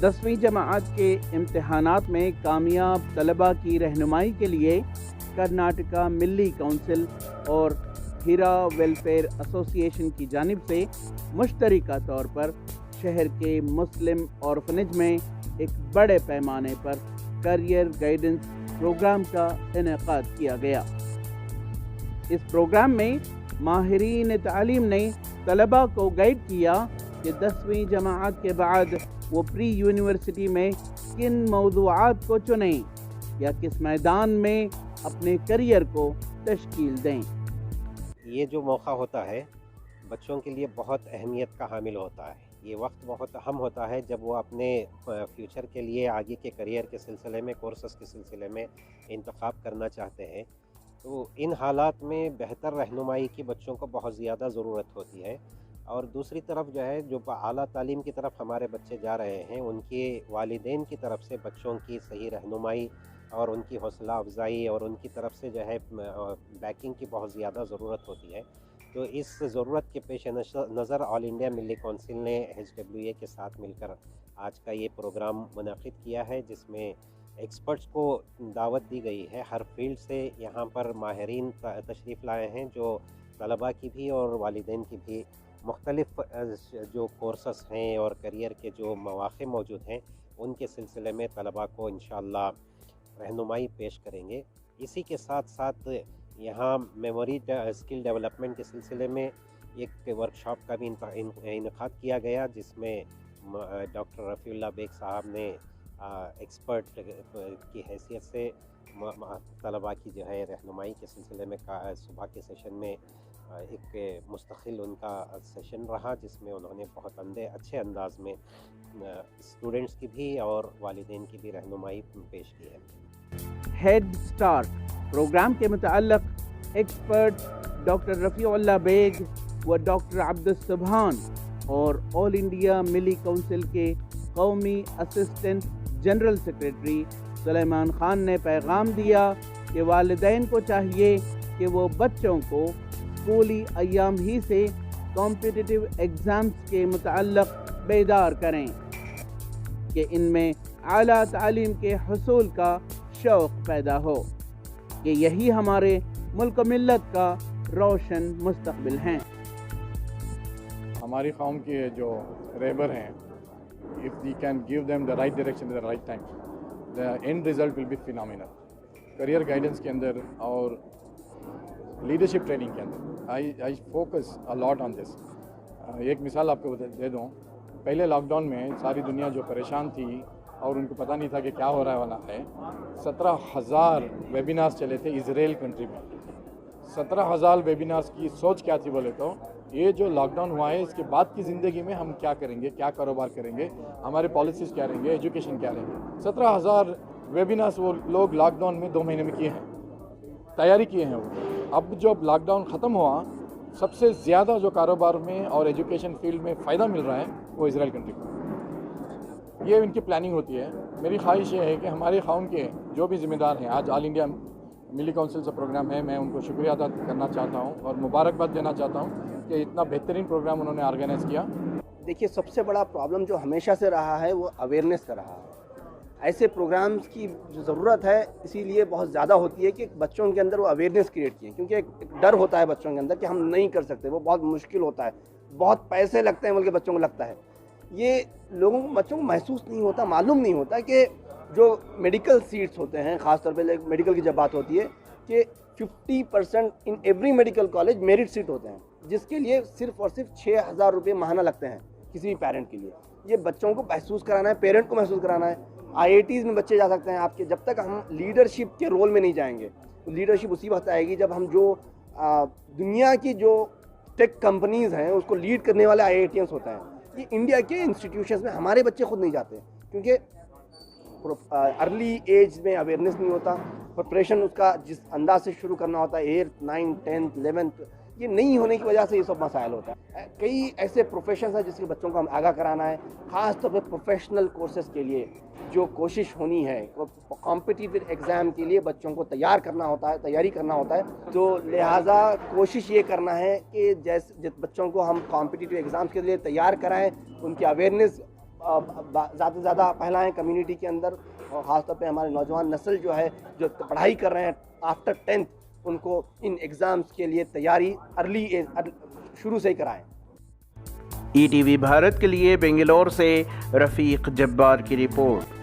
10वीं जमात के इम्तिहानात में कामयाब तलबा की रहनुमाई के लिए कर्नाटका मिली काउंसिल और हीरा वेलफेयर एसोसिएशन की जानिब से मुश्तरका तौर पर शहर के मुस्लिम ऑर्फनेज में एक बड़े पैमाने पर करियर गाइडेंस प्रोग्राम का इनेकाद किया गया। इस प्रोग्राम में माहिरीन तालीम ने तलबा को गाइड किया कि 10वीं जमात के बाद वो प्री यूनिवर्सिटी में किन मौज़ूआत को चुनें या किस मैदान में अपने करियर को तश्कील दें। ये जो मौका होता है बच्चों के लिए बहुत अहमियत का हामिल होता है। ये वक्त बहुत अहम होता है जब वो अपने फ्यूचर के लिए आगे के करियर के सिलसिले में, कोर्सेज़ के सिलसिले में इंतखाब करना चाहते हैं। तो इन हालात में बेहतर रहनुमाई की बच्चों को बहुत ज़्यादा ज़रूरत होती है। और दूसरी तरफ जो है, जो आला तालीम की तरफ हमारे बच्चे जा रहे हैं, उनके वालिदैन की तरफ से बच्चों की सही रहनुमाई और उनकी हौसला अफजाई और उनकी तरफ से जो है बैकिंग की बहुत ज़्यादा ज़रूरत होती है। तो इस ज़रूरत के पेश नज़र ऑल इंडिया मिली काउंसिल ने HWA के साथ मिलकर आज का ये प्रोग्राम मुनक़िद किया है, जिसमें एक्सपर्ट्स को दावत दी गई है। हर फील्ड से यहाँ पर माहिरीन तशरीफ़ लाए हैं, जो तलबा की भी और वालिदैन की भी मुख्तलिफ़ जो कोर्सेस हैं और करियर के जो मौक़े मौजूद हैं, उनके सिलसिले में तलबा को इंशाअल्लाह रहनुमाई पेश करेंगे। इसी के साथ साथ यहाँ मेमोरी स्किल डेवलपमेंट के सिलसिले में एक वर्कशॉप का भी इनेकाद किया गया, जिसमें डॉक्टर रफ़ीउल्लाह बेग साहब ने एक्सपर्ट की हैसियत से तलबा की जो है रहनुमाई के सिलसिले में सुबह के सेशन में एक मुस्तकिल उनका सेशन रहा, जिसमें उन्होंने बहुत अच्छे अंदाज में स्टूडेंट्स की भी और वालिदैन की भी रहनुमाई पेश की है। हेड स्टार्ट प्रोग्राम के मुताल्लिक़ एक्सपर्ट डॉक्टर रफ़ीउल्लाह बेग व डॉक्टर अब्दुल सुभान और ऑल इंडिया मिली काउंसिल के कौमी assistant general secretary Sulaiman Khan ने पैगाम दिया कि वालिदैन को चाहिए कि वो बच्चों को स्कूली अय्याम ही से कॉम्पिटिटिव एग्ज़ाम्स के मुताल्लिक़ बेदार करें कि इनमें आला तालीम के हुसूल का शौक़ पैदा हो, कि यही हमारे मुल्क मिल्लत का रोशन मुस्तक़बिल हैं। हमारी कौम के जो रहबर हैं, if we can give them the right direction at the right time, the end result will be phenomenal. Career guidance के अंदर और लीडरशिप ट्रेनिंग के अंदर I focus a lot on this. एक मिसाल आपको दे दूँ, पहले लॉकडाउन में सारी दुनिया जो परेशान थी और उनको पता नहीं था कि क्या हो रहा वाला है, 17,000 वेबिनार्स चले थे इजराइल कंट्री में। 17,000 वेबिनार्स की सोच क्या थी बोले तो, ये जो लॉकडाउन हुआ है इसके बाद की ज़िंदगी में हम क्या करेंगे, क्या कारोबार करेंगे, हमारे पॉलिसीज़ क्या रहेंगे, एजुकेशन क्या रहेंगे। 17,000 वेबिनार्स वो लोग लॉकडाउन में 2 महीने में किए हैं, तैयारी किए हैं वो। अब जब लॉकडाउन ख़त्म हुआ, सबसे ज़्यादा जो कारोबार में और एजुकेशन फील्ड में फ़ायदा मिल रहा है वो इजराइल कंट्री को। ये इनकी प्लानिंग होती है। मेरी ख्वाहिश ये है कि हमारे कौम के जो भी ज़िम्मेदार हैं, आज ऑल इंडिया मिली काउंसिल से प्रोग्राम है, मैं उनको शुक्रिया अदा करना चाहता हूँ और मुबारकबाद देना चाहता हूँ कि इतना बेहतरीन प्रोग्राम उन्होंने ऑर्गेनाइज़ किया। देखिए, सबसे बड़ा प्रॉब्लम जो हमेशा से रहा है वो अवेयरनेस का रहा है। ऐसे प्रोग्राम्स की जो ज़रूरत है इसीलिए बहुत ज़्यादा होती है कि बच्चों के अंदर वो अवेयरनेस क्रिएट किए, क्योंकि एक डर होता है बच्चों के अंदर कि हम नहीं कर सकते, वो बहुत मुश्किल होता है, बहुत पैसे लगते हैं बल्कि बच्चों को लगता है। ये लोगों को, बच्चों को महसूस नहीं होता, मालूम नहीं होता कि जो मेडिकल सीट्स होते हैं, ख़ास तौर पे मेडिकल की जब बात होती है कि 50% in every medical college merit seat होते हैं, जिसके लिए सिर्फ और सिर्फ 6,000 रुपये माहाना लगते हैं किसी भी पेरेंट के लिए। ये बच्चों को महसूस कराना है, पेरेंट को महसूस कराना है। IITs में बच्चे जा सकते हैं आपके। जब तक हम लीडरशिप के रोल में नहीं जाएंगे, तो लीडरशिप उसी वक्त आएगी जब हम जो दुनिया की जो टेक कंपनीज़ हैं उसको लीड करने वाले IITians होते हैं। ये इंडिया के इंस्टीट्यूशंस में हमारे बच्चे खुद नहीं जाते, क्योंकि अर्ली एज में अवेयरनेस नहीं होता। प्रिपरेशन उसका जिस अंदाज से शुरू करना होता है, 8th 9th 10th 11th, ये नहीं होने की वजह से ये सब मसाइल होता है। कई ऐसे प्रोफेशंस हैं जिसके बच्चों को हम आगाह कराना है, ख़ास तौर पे प्रोफेशनल कोर्सेज के लिए जो कोशिश होनी है, कॉम्पिटिटिव एग्ज़ाम के लिए बच्चों को तैयार करना होता है, तैयारी करना होता है। तो लिहाजा कोशिश ये करना है कि जैसे बच्चों को हम कॉम्पिटिटिव एग्ज़ाम्स के लिए तैयार कराएं, उनकी अवेयरनेस زیادہ سے زیادہ پھیلائیں کمیونٹی کے اندر، اور خاص طور پہ ہمارے نوجوان نسل جو ہے جو پڑھائی کر رہے ہیں آفٹر 10th، ان کو ان ایگزامز کے لیے تیاری ارلی شروع سے ہی کرائیں۔ ETV بھارت کے لیے بنگلور سے رفیق جبار کی رپورٹ۔